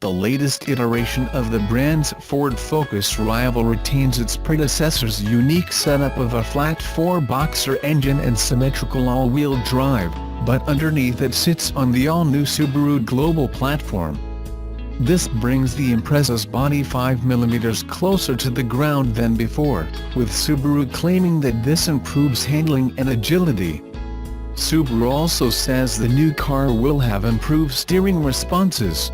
The latest iteration of the brand's Ford Focus rival retains its predecessor's unique setup of a flat four-boxer engine and symmetrical all-wheel drive, but underneath it sits on the all-new Subaru Global platform. This brings the Impreza's body 5mm closer to the ground than before, with Subaru claiming that this improves handling and agility. Subaru also says the new car will have improved steering responses.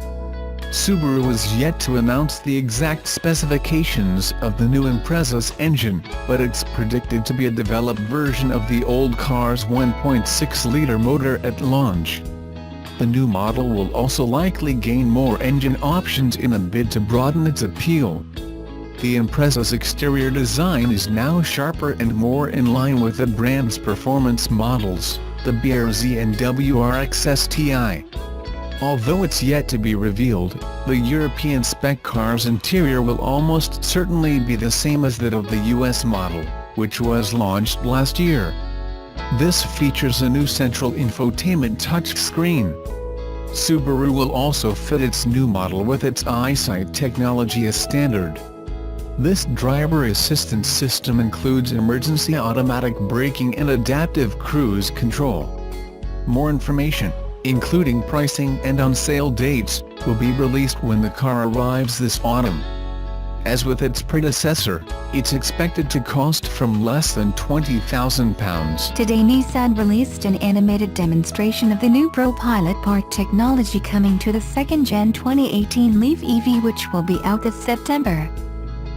Subaru has yet to announce the exact specifications of the new Impreza's engine, but it's predicted to be a developed version of the old car's 1.6-liter motor at launch. The new model will also likely gain more engine options in a bid to broaden its appeal. The Impreza's exterior design is now sharper and more in line with the brand's performance models, the BRZ and WRX STI. Although it's yet to be revealed, the European-spec car's interior will almost certainly be the same as that of the US model, which was launched last year. This features a new central infotainment touchscreen. Subaru will also fit its new model with its EyeSight technology as standard. This driver assistance system includes emergency automatic braking and adaptive cruise control. More information, including pricing and on-sale dates, will be released when the car arrives this autumn. As with its predecessor, it's expected to cost from less than £20,000. Today Nissan released an animated demonstration of the new ProPilot Park technology coming to the second-gen 2018 Leaf EV, which will be out this September.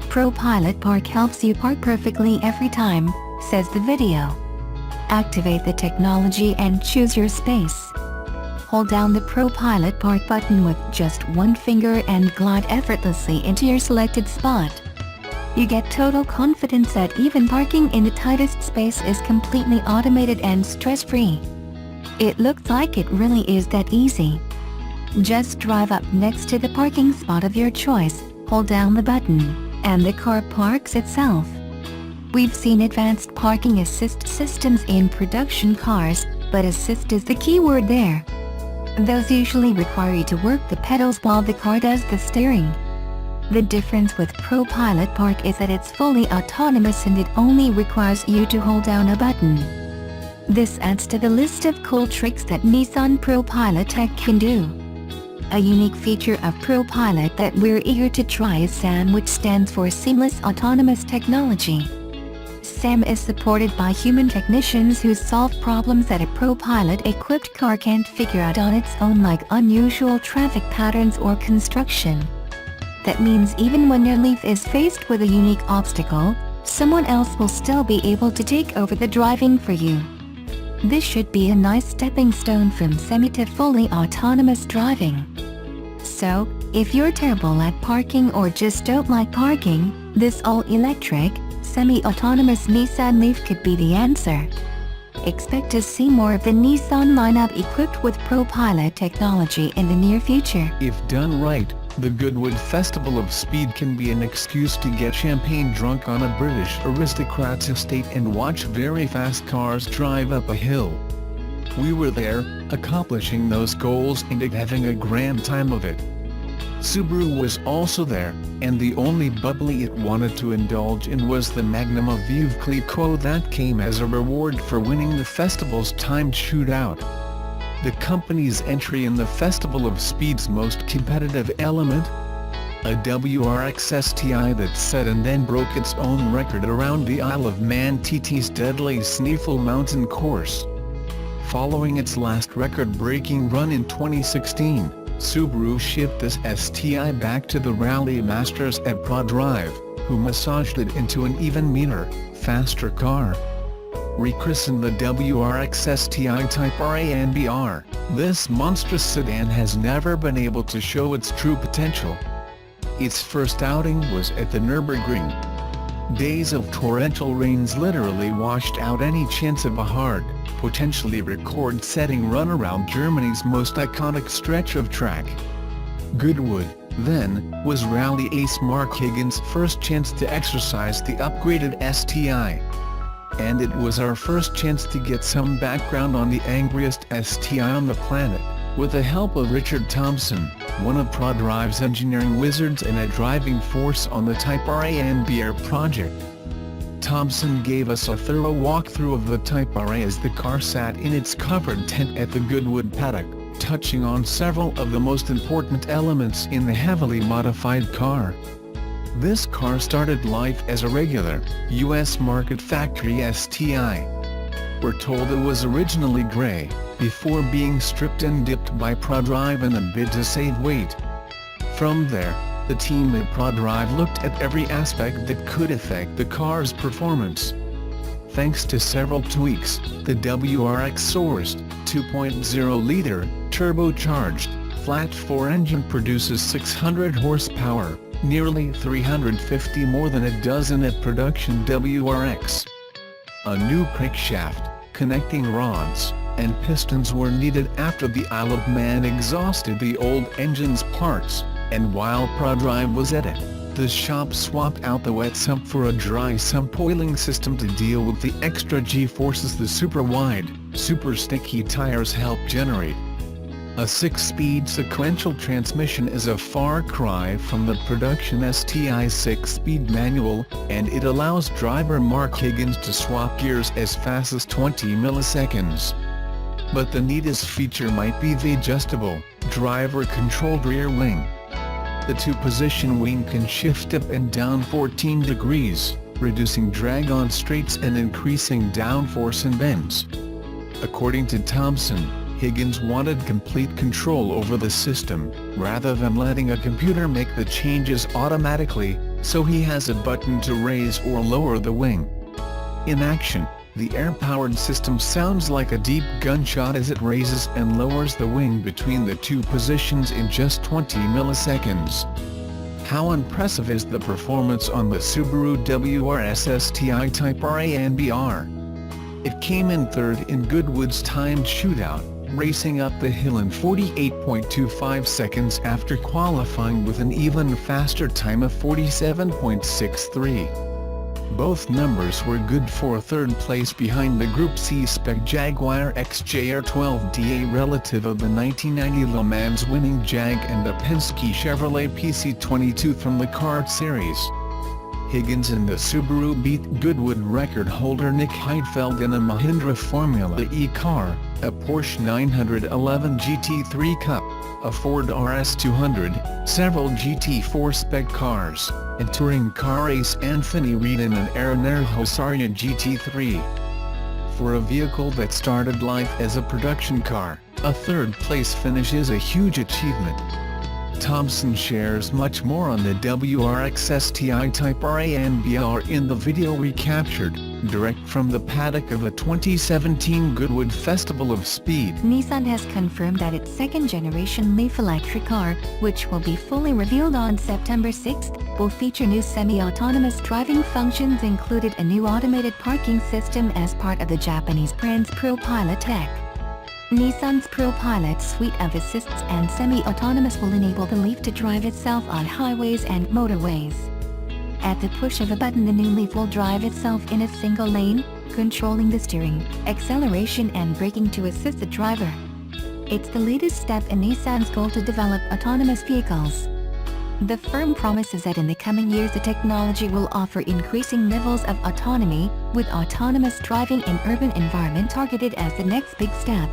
ProPilot Park helps you park perfectly every time, says the video. Activate the technology and choose your space. Hold down the ProPilot Park button with just one finger and glide effortlessly into your selected spot. You get total confidence that even parking in the tightest space is completely automated and stress-free. It looks like it really is that easy. Just drive up next to the parking spot of your choice, hold down the button, and the car parks itself. We've seen advanced parking assist systems in production cars, but assist is the key word there. Those usually require you to work the pedals while the car does the steering. The difference with ProPilot Park is that it's fully autonomous and it only requires you to hold down a button. This adds to the list of cool tricks that Nissan ProPilot Tech can do. A unique feature of ProPilot that we're eager to try is SAM, which stands for Seamless Autonomous Technology. SAM is supported by human technicians who solve problems that a ProPilot-equipped car can't figure out on its own, like unusual traffic patterns or construction. That means even when your Leaf is faced with a unique obstacle, someone else will still be able to take over the driving for you. This should be a nice stepping stone from semi to fully autonomous driving. So, if you're terrible at parking or just don't like parking, this all-electric, semi-autonomous Nissan Leaf could be the answer. Expect to see more of the Nissan lineup equipped with ProPilot technology in the near future. If done right, the Goodwood Festival of Speed can be an excuse to get champagne drunk on a British aristocrat's estate and watch very fast cars drive up a hill. We were there, accomplishing those goals and having a grand time of it. Subaru was also there, and the only bubbly it wanted to indulge in was the Magnum of Veuve Clicquot that came as a reward for winning the festival's timed shootout. The company's entry in the Festival of Speed's most competitive element? A WRX STI that set and then broke its own record around the Isle of Man TT's deadly Sneefel mountain course. Following its last record-breaking run in 2016, Subaru shipped this STI back to the rally masters at ProDrive, who massaged it into an even meaner, faster car. Rechristened the WRX STI Type R A and BR, this monstrous sedan has never been able to show its true potential. Its first outing was at the Nürburgring. Days of torrential rains literally washed out any chance of a hard, potentially record-setting run around Germany's most iconic stretch of track. Goodwood, then, was rally ace Mark Higgins' first chance to exercise the upgraded STI. And it was our first chance to get some background on the angriest STI on the planet. With the help of Richard Thompson, one of ProDrive's engineering wizards and a driving force on the Type R A and BR project. Thompson gave us a thorough walkthrough of the Type R A as the car sat in its covered tent at the Goodwood paddock, touching on several of the most important elements in the heavily modified car. This car started life as a regular, US market factory STI. We're told it was originally grey, before being stripped and dipped by ProDrive in a bid to save weight. From there, the team at ProDrive looked at every aspect that could affect the car's performance. Thanks to several tweaks, the WRX sourced, 2.0-liter, turbocharged, flat-4 engine produces 600 horsepower, nearly 350 more than it does in a production WRX. A new crankshaft, connecting rods, and pistons were needed after the Isle of Man exhausted the old engine's parts, and while ProDrive was at it, the shop swapped out the wet sump for a dry sump oiling system to deal with the extra G-forces the super-wide, super-sticky tires help generate. A 6-speed sequential transmission is a far cry from the production STI 6-speed manual, and it allows driver Mark Higgins to swap gears as fast as 20 milliseconds. But the neatest feature might be the adjustable, driver-controlled rear wing. The 2-position wing can shift up and down 14 degrees, reducing drag on straights and increasing downforce in bends. According to Thompson, Higgins wanted complete control over the system, rather than letting a computer make the changes automatically, so he has a button to raise or lower the wing. In action, the air-powered system sounds like a deep gunshot as it raises and lowers the wing between the 2 positions in just 20 milliseconds. How impressive is the performance on the Subaru WRX STI Type R A and BR? It came in third in Goodwood's timed shootout, racing up the hill in 48.25 seconds after qualifying with an even faster time of 47.63. Both numbers were good for third place behind the Group C spec Jaguar XJR12DA relative of the 1990 Le Mans winning Jag and the Penske Chevrolet PC22 from the kart series. Higgins and the Subaru beat Goodwood record holder Nick Heidfeld in a Mahindra Formula E car, a Porsche 911 GT3 Cup, a Ford RS200, several GT4 spec cars, and touring car ace Anthony Reid in an Aeronair Husaria GT3. For a vehicle that started life as a production car, a third-place finish is a huge achievement. Thompson shares much more on the WRX STI Type R A and BR in the video we captured, direct from the paddock of a 2017 Goodwood Festival of Speed. Nissan has confirmed that its second-generation Leaf electric car, which will be fully revealed on September 6th, will feature new semi-autonomous driving functions, included a new automated parking system as part of the Japanese brand's ProPilot tech. Nissan's ProPilot suite of assists and semi-autonomous will enable the Leaf to drive itself on highways and motorways. At the push of a button, the new Leaf will drive itself in a single lane, controlling the steering, acceleration and braking to assist the driver. It's the latest step in Nissan's goal to develop autonomous vehicles. The firm promises that in the coming years the technology will offer increasing levels of autonomy, with autonomous driving in urban environment targeted as the next big step.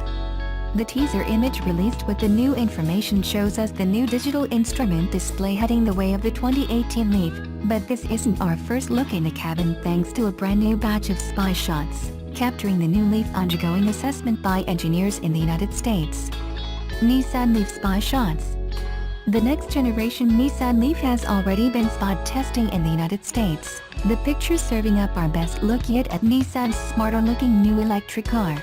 The teaser image released with the new information shows us the new digital instrument display heading the way of the 2018 Leaf, but this isn't our first look in the cabin thanks to a brand new batch of spy shots, capturing the new Leaf undergoing assessment by engineers in the United States. Nissan Leaf spy shots. The next generation Nissan Leaf has already been spot testing in the United States, the pictures serving up our best look yet at Nissan's smarter-looking new electric car.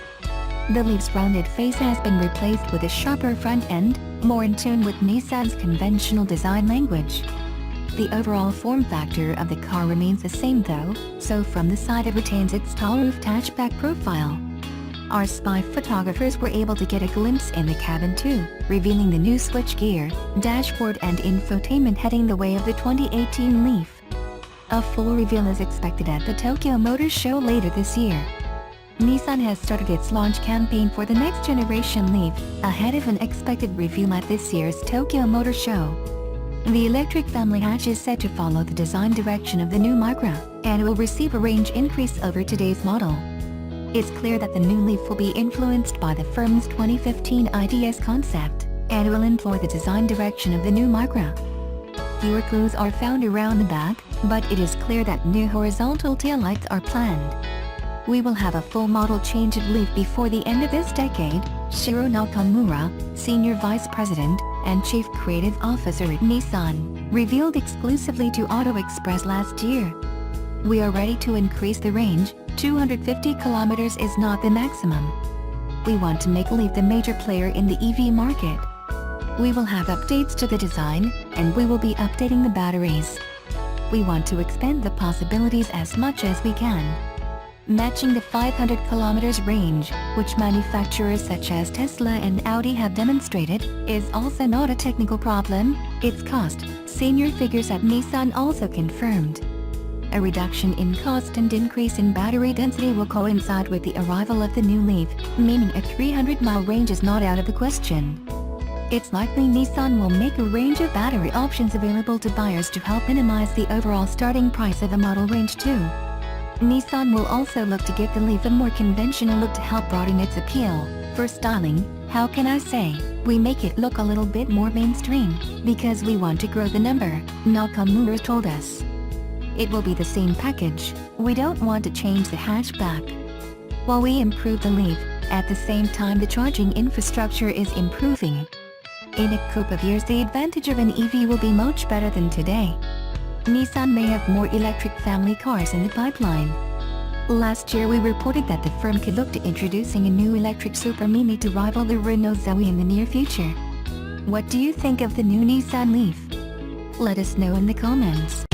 The Leaf's rounded face has been replaced with a sharper front end, more in tune with Nissan's conventional design language. The overall form factor of the car remains the same though, so from the side it retains its tall roof hatchback profile. Our spy photographers were able to get a glimpse in the cabin too, revealing the new switchgear, dashboard and infotainment heading the way of the 2018 Leaf. A full reveal is expected at the Tokyo Motor Show later this year. Nissan has started its launch campaign for the next generation Leaf, ahead of an expected reveal at this year's Tokyo Motor Show. The electric family hatch is set to follow the design direction of the new Micra, and will receive a range increase over today's model. It's clear that the new Leaf will be influenced by the firm's 2015 ITS concept, and will employ the design direction of the new Micra. Fewer clues are found around the back, but it is clear that new horizontal taillights are planned. We will have a full model change of Leaf before the end of this decade, Shiro Nakamura, Senior Vice President and Chief Creative Officer at Nissan, revealed exclusively to Auto Express last year. We are ready to increase the range. 250 kilometers is not the maximum. We want to make Leaf the major player in the EV market. We will have updates to the design, and we will be updating the batteries. We want to expand the possibilities as much as we can. Matching the 500 kilometers range, which manufacturers such as Tesla and Audi have demonstrated, is also not a technical problem. Its cost, senior figures at Nissan also confirmed. A reduction in cost and increase in battery density will coincide with the arrival of the new Leaf, meaning a 300-mile range is not out of the question. It's likely Nissan will make a range of battery options available to buyers to help minimize the overall starting price of the model range too. Nissan will also look to give the Leaf a more conventional look to help broaden its appeal. For styling, how can I say, we make it look a little bit more mainstream, because we want to grow the number, Nakamura told us. It will be the same package, we don't want to change the hatchback. While we improve the Leaf, at the same time the charging infrastructure is improving. In a couple of years the advantage of an EV will be much better than today. Nissan may have more electric family cars in the pipeline. Last year we reported that the firm could look to introducing a new electric Super Mini to rival the Renault Zoe in the near future. What do you think of the new Nissan Leaf? Let us know in the comments.